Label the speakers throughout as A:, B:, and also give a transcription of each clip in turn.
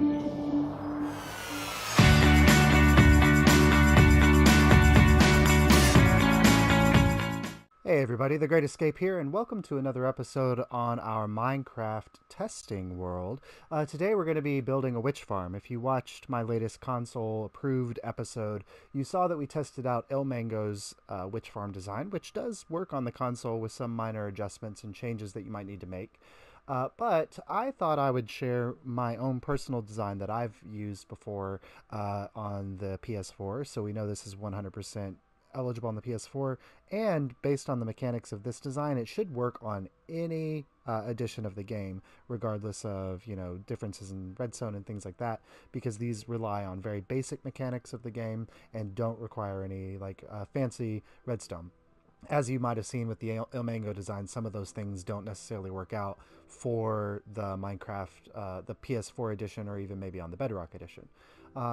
A: Hey everybody, The Great Escape here, and welcome to another episode on our Minecraft testing world. Today we're going to be building a witch farm. If you watched my latest console-approved episode, you saw that we tested out Ilmango's witch farm design, which does work on the console with some minor adjustments and changes that you might need to make. But I thought I would share my own personal design that I've used before on the PS4, so we know this is 100% eligible on the PS4, and based on the mechanics of this design, it should work on any edition of the game, regardless of, differences in Redstone and things like that, because these rely on very basic mechanics of the game and don't require any fancy Redstone. As you might have seen with the Ilmango design, some of those things don't necessarily work out for the Minecraft, the PS4 edition, or even maybe on the Bedrock edition.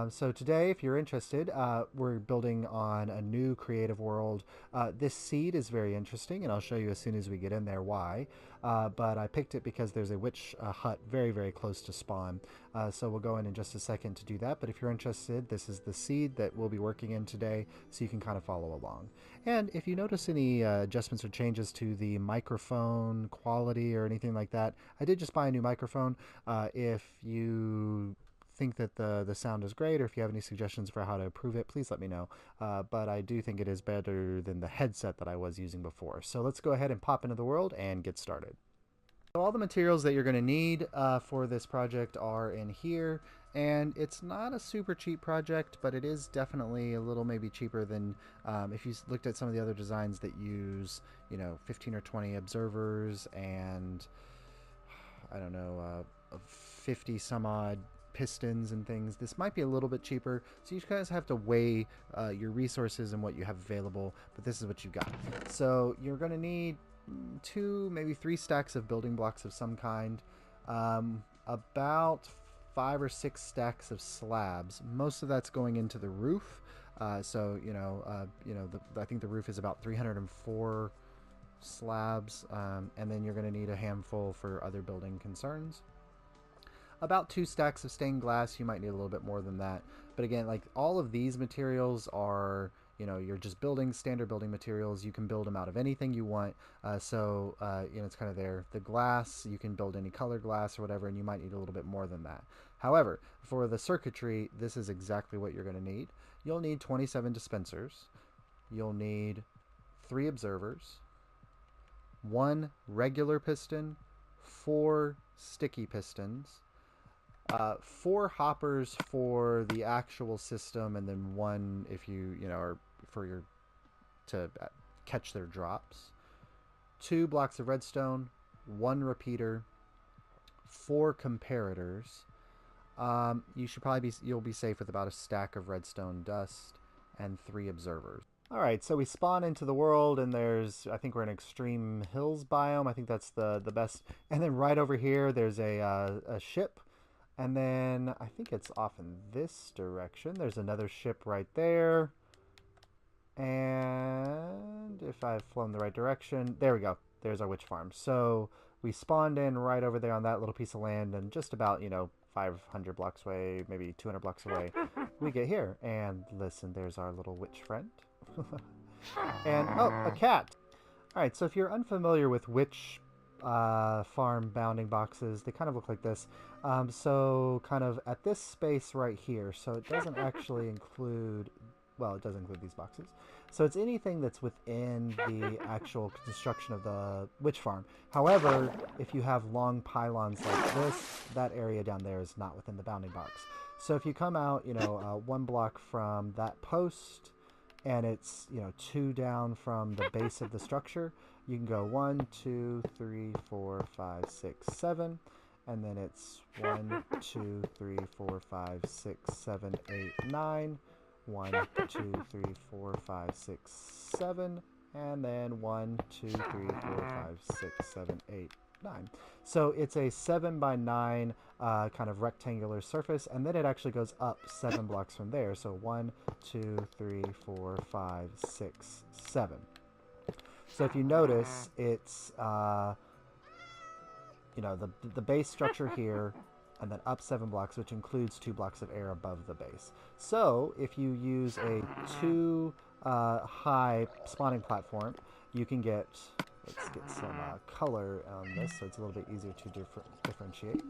A: So today, if you're interested, we're building on a new creative world. This seed is very interesting, and I'll show you as soon as we get in there why. But I picked it because there's a witch hut very, very close to spawn. So we'll go in just a second to do that. But if you're interested, this is the seed that we'll be working in today, so you can kind of follow along. And if you notice any adjustments or changes to the microphone quality or anything like that, I did just buy a new microphone. If you think that the sound is great, or if you have any suggestions for how to improve it, please let me know. But I do think it is better than the headset that I was using before. So let's go ahead and pop into the world and get started. So all the materials that you're going to need for this project are in here, and it's not a super cheap project, but it is definitely a little maybe cheaper than if you looked at some of the other designs that use 15 or 20 observers and I don't know 50 some odd pistons and things. This might be a little bit cheaper, so you guys have to weigh your resources and what you have available, but this is what you've got. So you're going to need 2, maybe 3 stacks of building blocks of some kind, about 5 or 6 stacks of slabs. Most of that's going into the roof, so I think the roof is about 304 slabs, and then you're going to need a handful for other building concerns. About 2 stacks of stained glass. You might need a little bit more than that, but again, like, all of these materials are, you're just building standard building materials. You can build them out of anything you want, so it's kind of there. The glass, you can build any color glass or whatever, and you might need a little bit more than that. However, for the circuitry, this is exactly what you're going to need. You'll need 27 dispensers. You'll need 3 observers, 1 regular piston, 4 sticky pistons, 4 hoppers for the actual system, and then 1 if you are for your to catch their drops, 2 blocks of redstone, 1 repeater, 4 comparators. You'll be safe with about a stack of redstone dust and 3 observers. All right, so we spawn into the world, and I think we're in extreme hills biome. I think that's the best. And then right over here, there's a ship. And then I think it's off in this direction. There's another ship right there. And if I've flown the right direction, there we go. There's our witch farm. So we spawned in right over there on that little piece of land, and just about, 500 blocks away, maybe 200 blocks away, we get here. And listen, there's our little witch friend. And, oh, a cat. All right, so if you're unfamiliar with witch farm bounding boxes, they kind of look like this. So kind of at this space right here, so it doesn't actually include, well, it does include these boxes, so it's anything that's within the actual construction of the witch farm. However, if you have long pylons like this, that area down there is not within the bounding box. So if you come out 1 block from that post, and it's 2 down from the base of the structure, you can go 1, 2, 3, 4, 5, 6, 7, and then it's 1, 2, 3, 4, 5, 6, 7, 8, 9, 1, 2, 3, 4, 5, 6, 7, and then 1, 2, 3, 4, 5, 6, 7, 8, 9. So it's a 7 by 9 kind of rectangular surface, and then it actually goes up 7 blocks from there. So 1, 2, 3, 4, 5, 6, 7. So if you notice, it's the base structure here, and then up 7 blocks, which includes 2 blocks of air above the base. So if you use a 2 high spawning platform, you can get, let's get some color on this so it's a little bit easier to differentiate.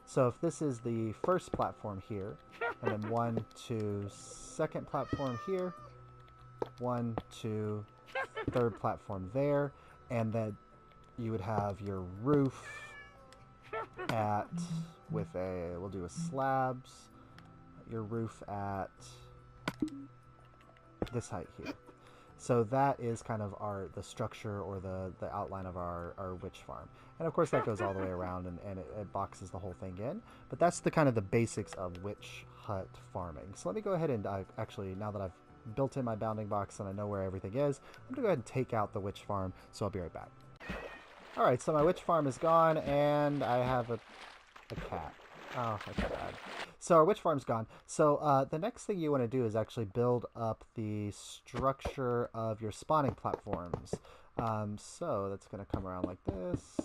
A: So if this is the first platform here, and then 1, 2, second platform here, 1, 2, third platform there, and then you would have your roof at, with a, we'll do a slabs, your roof at this height here. So that is kind of the structure or the outline of our witch farm. And of course that goes all the way around and it boxes the whole thing in. But that's the kind of the basics of witch hut farming. So let me go ahead and actually, now that I've built in my bounding box and I know where everything is, I'm going to go ahead and take out the witch farm, so I'll be right back. Alright, so my witch farm is gone, and I have a cat. Oh, that's bad. So our witch farm's gone. So the next thing you want to do is actually build up the structure of your spawning platforms. So that's going to come around like this.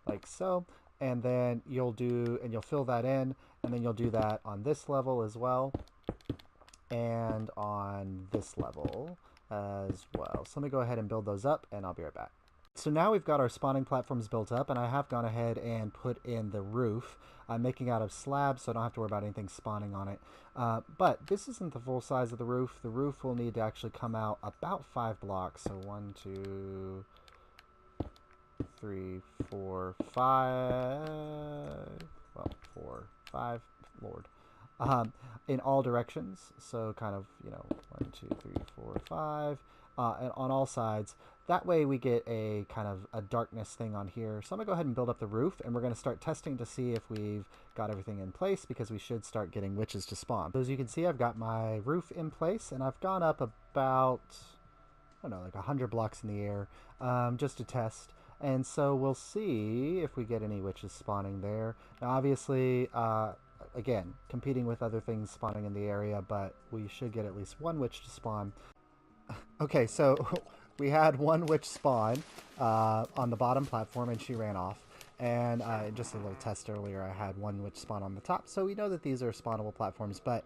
A: Like so. And then you'll fill that in, and then you'll do that on this level as well. And on this level as well. So let me go ahead and build those up, and I'll be right back. So now we've got our spawning platforms built up, and I have gone ahead and put in the roof. I'm making out of slabs, so I don't have to worry about anything spawning on it. But this isn't the full size of the roof. The roof will need to actually come out about 5 blocks. So 1, 2, 3, 4, 5. Well, 4, 5. Lord. In all directions, so kind of, 1, 2, 3, 4, 5, and on all sides. That way we get a kind of a darkness thing on here. So I'm going to go ahead and build up the roof, and we're going to start testing to see if we've got everything in place, because we should start getting witches to spawn. So as you can see, I've got my roof in place, and I've gone up about, I don't know, like 100 blocks in the air, just to test. And so we'll see if we get any witches spawning there. Now obviously, again, competing with other things spawning in the area, but we should get at least 1 witch to spawn. Okay, so we had 1 witch spawn on the bottom platform, and she ran off. And just a little test earlier, I had 1 witch spawn on the top. So we know that these are spawnable platforms, but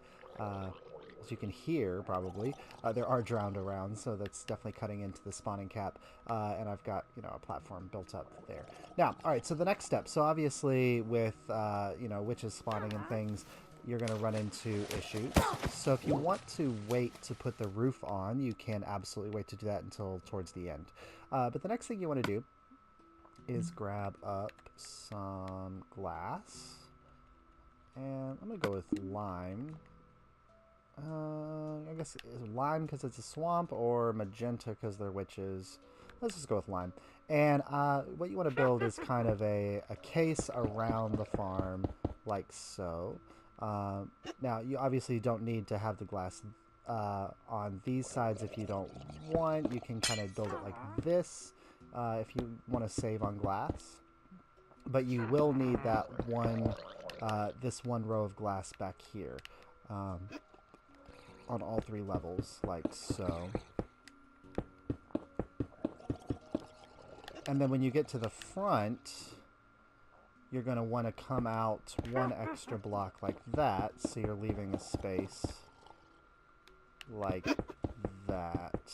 A: as you can hear, probably, there are drowned around, so that's definitely cutting into the spawning cap. And I've got, a platform built up there. Now, all right, so the next step. So obviously with, witches spawning and things, you're going to run into issues. So if you want to wait to put the roof on, you can absolutely wait to do that until towards the end. But the next thing you want to do is grab up some glass. And I'm going to go with lime. I guess lime because it's a swamp, or magenta because they're witches. Let's just go with lime. And what you want to build is kind of a case around the farm, like so. Now, you obviously don't need to have the glass on these sides if you don't want. You can kind of build it like this if you want to save on glass. But you will need that this one row of glass back here. On all 3 levels, like so. And then when you get to the front, you're going to want to come out 1 extra block like that, so you're leaving a space like that.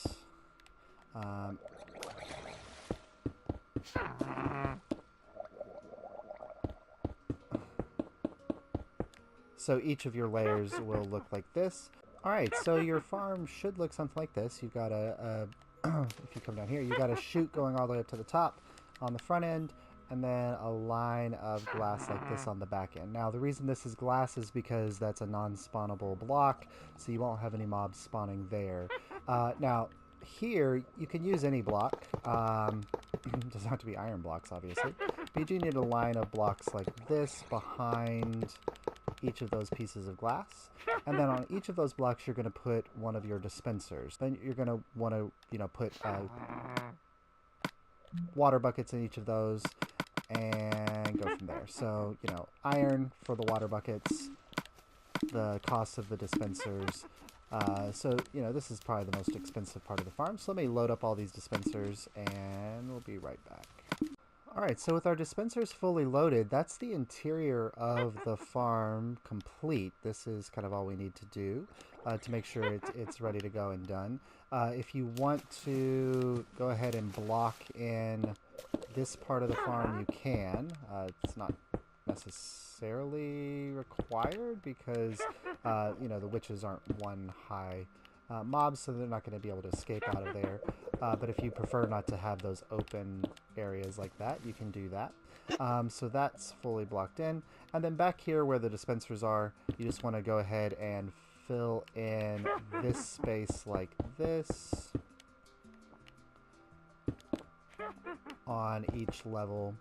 A: So each of your layers will look like this. Alright, so your farm should look something like this. You've got if you come down here, you've got a chute going all the way up to the top on the front end, and then a line of glass like this on the back end. Now, the reason this is glass is because that's a non-spawnable block, so you won't have any mobs spawning there. Now, here, you can use any block. It doesn't have to be iron blocks, obviously. But you do need a line of blocks like this behind each of those pieces of glass, and then on each of those blocks you're going to put one of your dispensers. Then you're going to want to put water buckets in each of those and go from there. So iron for the water buckets, the cost of the dispensers, So, you know, this is probably the most expensive part of the farm. So let me load up all these dispensers and we'll be right back. Alright, so with our dispensers fully loaded, that's the interior of the farm complete. This is kind of all we need to do to make sure it's ready to go and done. If you want to go ahead and block in this part of the farm, you can. It's not necessarily required because, you know, the witches aren't one high mobs, so they're not going to be able to escape out of there. But if you prefer not to have those open areas like that, you can do that. So that's fully blocked in. And then back here where the dispensers are, you just want to go ahead and fill in this space like this on each level.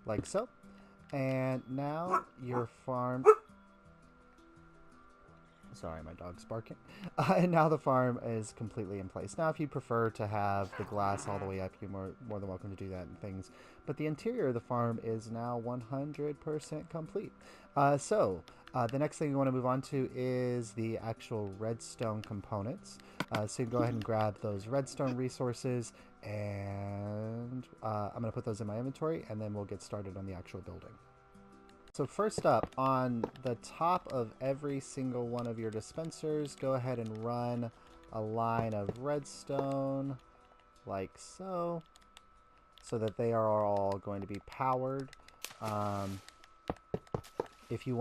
A: Like so. And now your farm... Sorry, my dog's barking. And now the farm is completely in place. Now, if you prefer to have the glass all the way up, you're more than welcome to do that and things. But the interior of the farm is now 100% complete. The next thing we want to move on to is the actual redstone components. So you can go ahead and grab those redstone resources, and I'm going to put those in my inventory, and then we'll get started on the actual building. So first up, on the top of every single one of your dispensers, go ahead and run a line of redstone like so that they are all going to be powered. If you're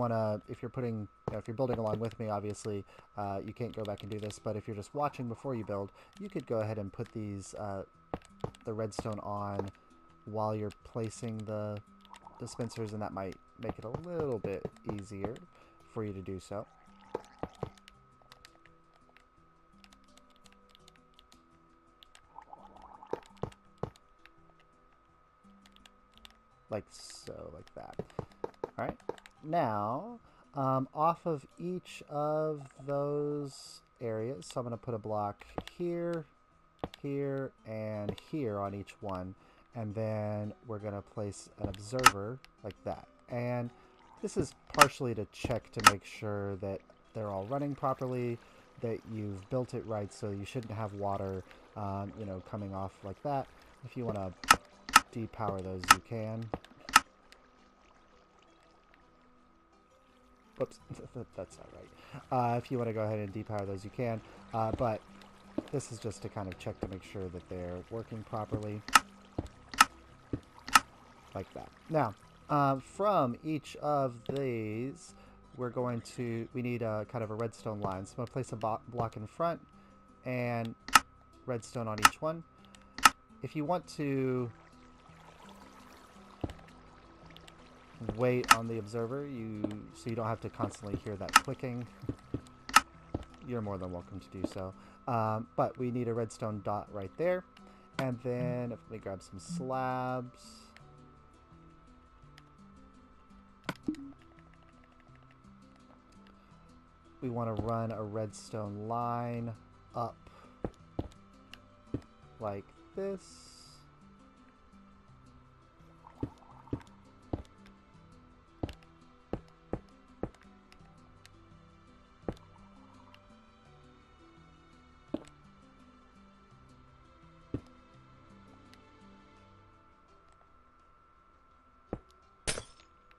A: building along with me, obviously, you can't go back and do this, but if you're just watching before you build, you could go ahead and put these, the redstone on while you're placing the dispensers, and that might make it a little bit easier for you to do so. Like so, like that. Alright, now, off of each of those areas, so I'm going to put a block here, here, and here on each one. And then we're going to place an observer like that. And this is partially to check to make sure that they're all running properly, that you've built it right, so you shouldn't have water, you know, coming off like that. If you want to depower those, you can. Whoops, that's not right. If you want to go ahead and depower those, you can. But this is just to kind of check to make sure that they're working properly. Like that. Now, from each of these, we need a kind of a redstone line. So I'm going to place a block in front and redstone on each one. If you want to wait on the observer, so you don't have to constantly hear that clicking, you're more than welcome to do so. But we need a redstone dot right there. And then, let me grab some slabs. We want to run a redstone line up like this.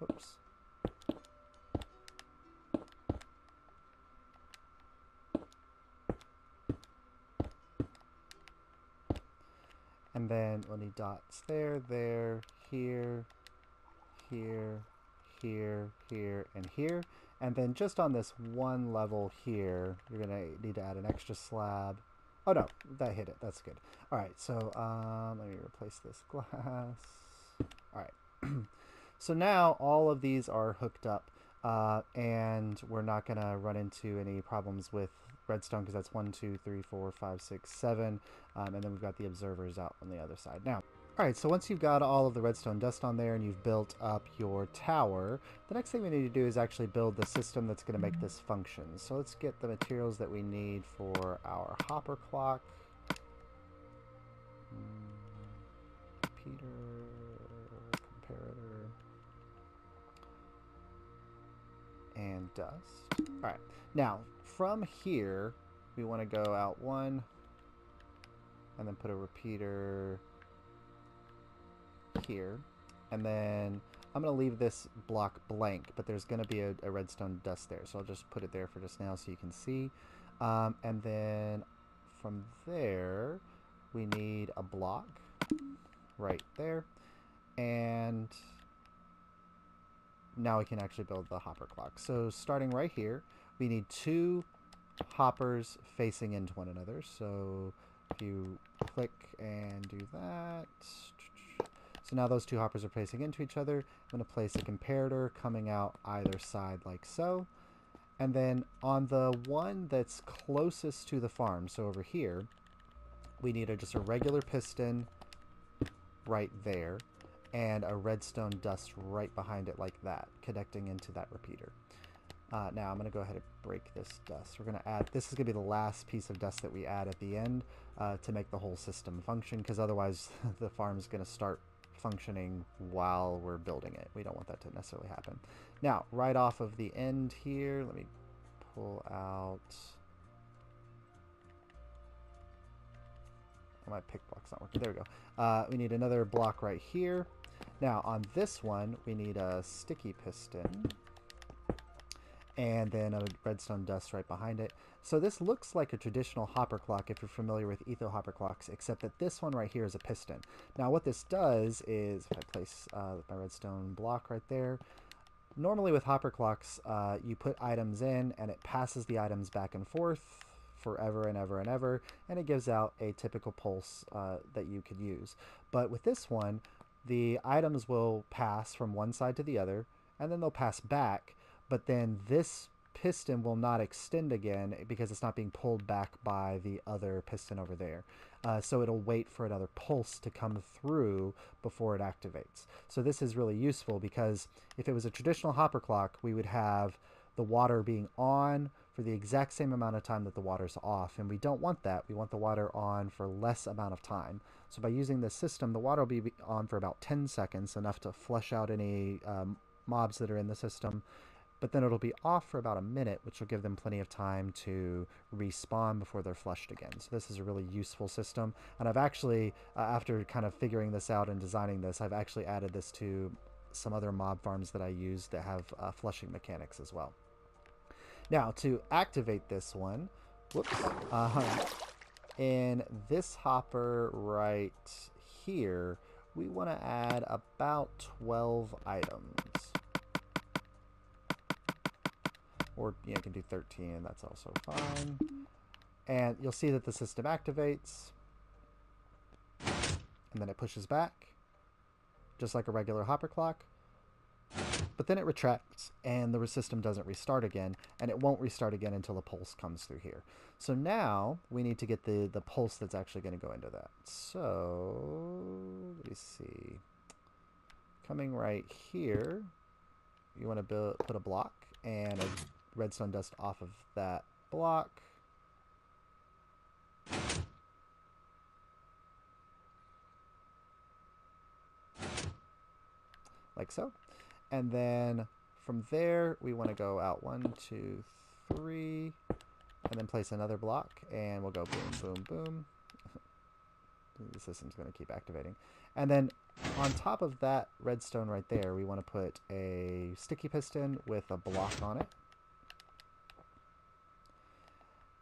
A: Oops. And then we'll need dots there, here, here, here, here, and here. And then just on this one level here, you're going to need to add an extra slab. Oh no, that hit it. That's good. All right, so let me replace this glass. All right. So now all of these are hooked up, and we're not going to run into any problems with redstone because that's 1, 2, 3, 4, 5, 6, 7, and then we've got the observers out on the other side. Now, all right, so once you've got all of the redstone dust on there and you've built up your tower, the next thing we need to do is actually build the system that's going to make this function. So let's get the materials that we need for our hopper clock. Repeater, comparator, and dust. All right. Now, from here, we want to go out one, and then put a repeater here. And then I'm going to leave this block blank, but there's going to be a redstone dust there. So I'll just put it there for just now so you can see. And then from there, we need a block right there. And now we can actually build the hopper clock. So starting right here, we need 2 hoppers facing into one another. So if you click and do that, so now those 2 hoppers are facing into each other. I'm going to place a comparator coming out either side like so. And then on the one that's closest to the farm, so over here, we need just a regular piston right there and a redstone dust right behind it like that, connecting into that repeater. Now I'm going to go ahead and break this dust. We're going to add, this is going to be the last piece of dust that we add at the end to make the whole system function, because otherwise the farm is going to start functioning while we're building it. We don't want that to necessarily happen. Now, right off of the end here, let me pull out... Oh, my pick block's not working. There we go. We need another block right here. Now, on this one, we need a sticky piston. And then a redstone dust right behind it. So this looks like a traditional hopper clock if you're familiar with etho hopper clocks, except that this one right here is a piston. Now what this does is, if I place my redstone block right there, normally with hopper clocks, you put items in and it passes the items back and forth forever and ever and ever, and it gives out a typical pulse that you could use. But with this one, the items will pass from one side to the other, and then they'll pass back, but then this piston will not extend again because it's not being pulled back by the other piston over there. So it'll wait for another pulse to come through before it activates. So this is really useful because if it was a traditional hopper clock, we would have the water being on for the exact same amount of time that the water's off, and we don't want that. We want the water on for less amount of time. So by using this system, the water will be on for about 10 seconds, enough to flush out any mobs that are in the system. But then it'll be off for about a minute, which will give them plenty of time to respawn before they're flushed again. So this is a really useful system. And I've actually, after kind of figuring this out and designing this, I've actually added this to some other mob farms that I use that have flushing mechanics as well. Now, to activate this one, whoops, in this hopper right here, we want to add about 12 items. Or you can do 13, that's also fine. And you'll see that the system activates, and then it pushes back, just like a regular hopper clock. But then it retracts, and the system doesn't restart again, and it won't restart again until a pulse comes through here. So now we need to get the pulse that's actually going to go into that. So let me see. Coming right here, you want to put a block and a redstone dust off of that block. Like so. And then from there, we want to go out 1, 2, 3, and then place another block, and we'll go boom, boom, boom. The system's going to keep activating. And then on top of that redstone right there, we want to put a sticky piston with a block on it.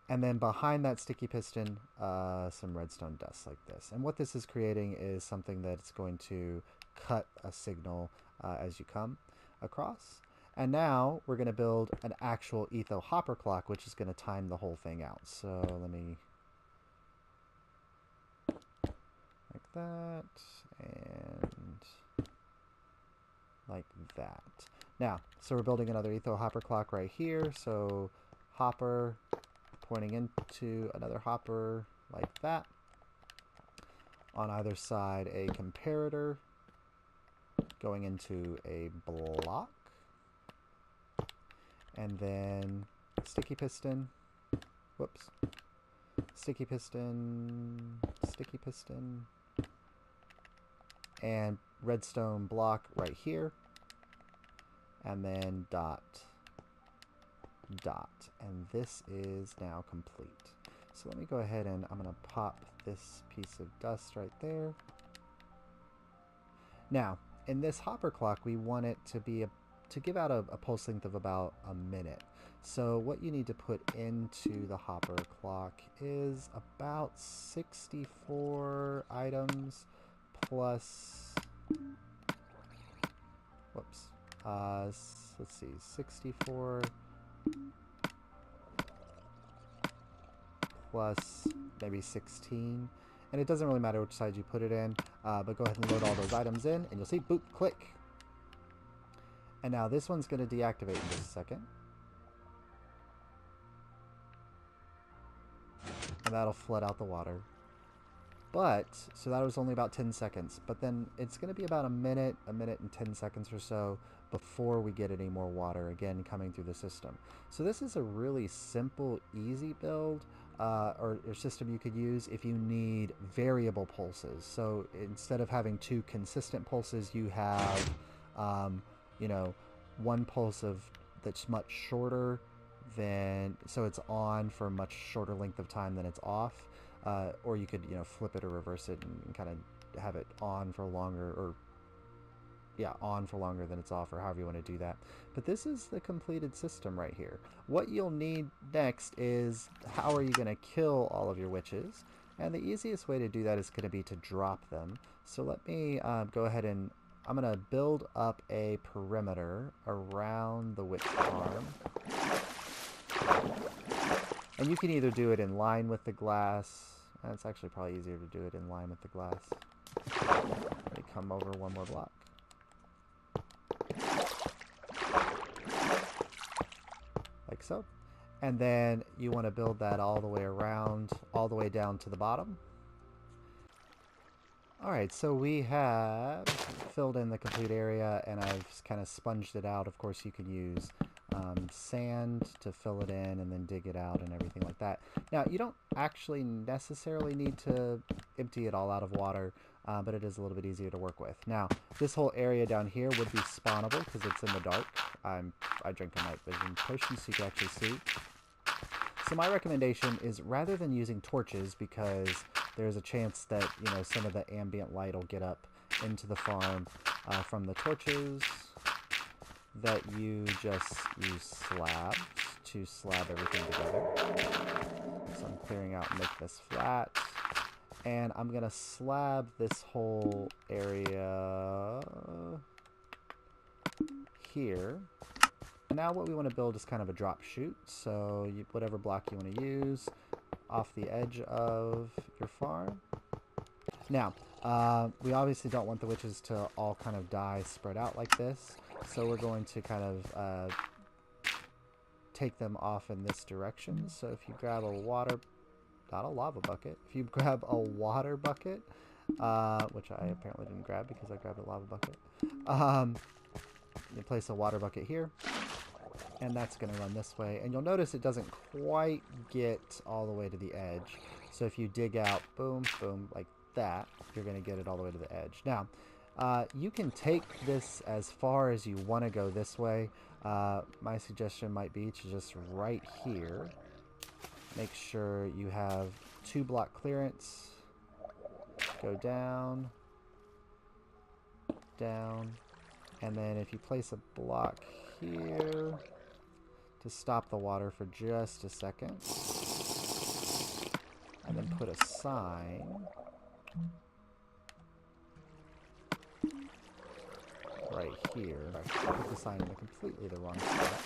A: And then behind that sticky piston, some redstone dust like this. And what this is creating is something that's going to cut a signal as you come across. And now we're going to build an actual etho hopper clock, which is going to time the whole thing out. So let me... like that, and like that. Now, so we're building another etho hopper clock right here. So hopper pointing into another hopper like that. On either side, a comparator going into a block. And then sticky piston. Whoops. Sticky piston, sticky piston. and redstone block right here, and then dot, dot, and this is now complete. So let me go ahead and I'm going to pop this piece of dust right there. Now, in this hopper clock, we want it to be to give out a pulse length of about a minute. So what you need to put into the hopper clock is about 64 items plus, whoops, let's see, 64 plus maybe 16. And it doesn't really matter which side you put it in, but go ahead and load all those items in, and you'll see, boop, click. And now this one's going to deactivate in just a second. And that'll flood out the water. But, so that was only about 10 seconds. But then it's going to be about a minute and 10 seconds or so before we get any more water, again, coming through the system. So this is a really simple, easy build. Or system you could use if you need variable pulses. So instead of having two consistent pulses, you have, you know, one pulse that's much shorter than, so it's on for a much shorter length of time than it's off. Or you could, you know, flip it or reverse it and kind of have it on for longer, or yeah, on for longer than it's off, or however you want to do that. But this is the completed system right here. What you'll need next is, how are you going to kill all of your witches? And the easiest way to do that is going to be to drop them. So let me go ahead and I'm going to build up a perimeter around the witch farm. And you can either do it in line with the glass. It's actually probably easier to do it in line with the glass. Let me come over one more block. Like so. And then you want to build that all the way around, all the way down to the bottom. Alright, so we have filled in the complete area, and I've kind of sponged it out. Of course, you can use sand to fill it in and then dig it out and everything like that. Now, you don't actually necessarily need to empty it all out of water, but it is a little bit easier to work with. Now, this whole area down here would be spawnable because it's in the dark. I drink a night vision potion so you can actually see. So my recommendation is, rather than using torches, because there's a chance that, you know, some of the ambient light will get up into the farm from the torches, that you just use slabs to slab everything together. So I'm clearing out and make this flat. And I'm going to slab this whole area here. Now what we want to build is kind of a drop chute. So whatever block you want to use off the edge of your farm. Now, we obviously don't want the witches to all kind of die spread out like this. So we're going to kind of take them off in this direction. So if you grab a water, not a lava bucket, if you grab a water bucket, which I apparently didn't grab because I grabbed a lava bucket, you place a water bucket here, and that's going to run this way. And you'll notice it doesn't quite get all the way to the edge. So if you dig out, boom, boom, like that, you're going to get it all the way to the edge. Now, you can take this as far as you want to go this way. My suggestion might be to just right here, make sure you have 2 block clearance, go down, down, and then if you place a block here to stop the water for just a second, and then put a sign right here. I put the sign in completely the wrong spot.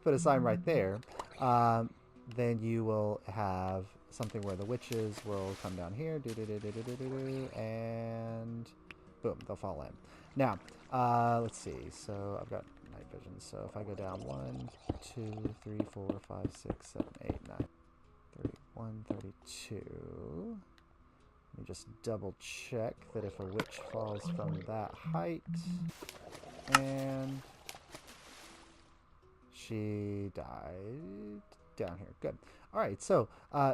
A: Put a sign right there. Then you will have something where the witches will come down here, and boom, they'll fall in. Now, let's see. So I've got night vision. So if I go down 1, 2, 3, 4, 5, 6, 7, 8, 9, 31, 32. Let me just double check that if a witch falls from that height, and she died down here. Good. All right, so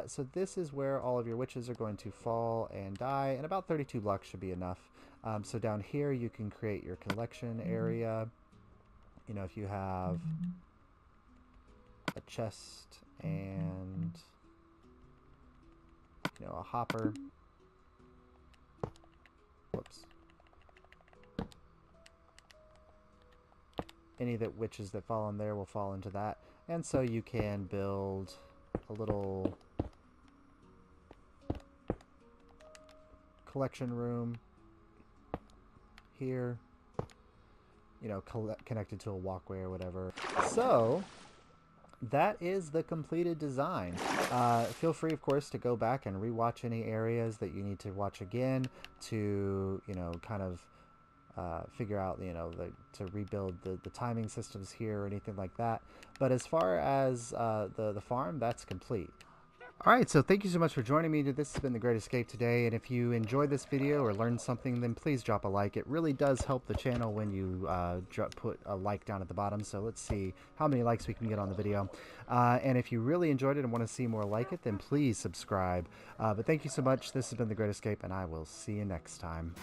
A: so this is where all of your witches are going to fall and die, and about 32 blocks should be enough. So down here you can create your collection area. You know, if you have a chest and, you know, a hopper. Whoops. Any of the witches that fall in there will fall into that. And so you can build a little collection room here, you know, connected to a walkway or whatever. So that is the completed design. Feel free, of course, to go back and rewatch any areas that you need to watch again to, you know, kind of figure out, you know, to rebuild the timing systems here or anything like that. But as far as the farm, that's complete. All right, so thank you so much for joining me. This has been The Great Escape today, and if you enjoyed this video or learned something, then please drop a like. It really does help the channel when you put a like down at the bottom, so let's see how many likes we can get on the video. And if you really enjoyed it and want to see more like it, then please subscribe. But thank you so much. This has been The Great Escape, and I will see you next time.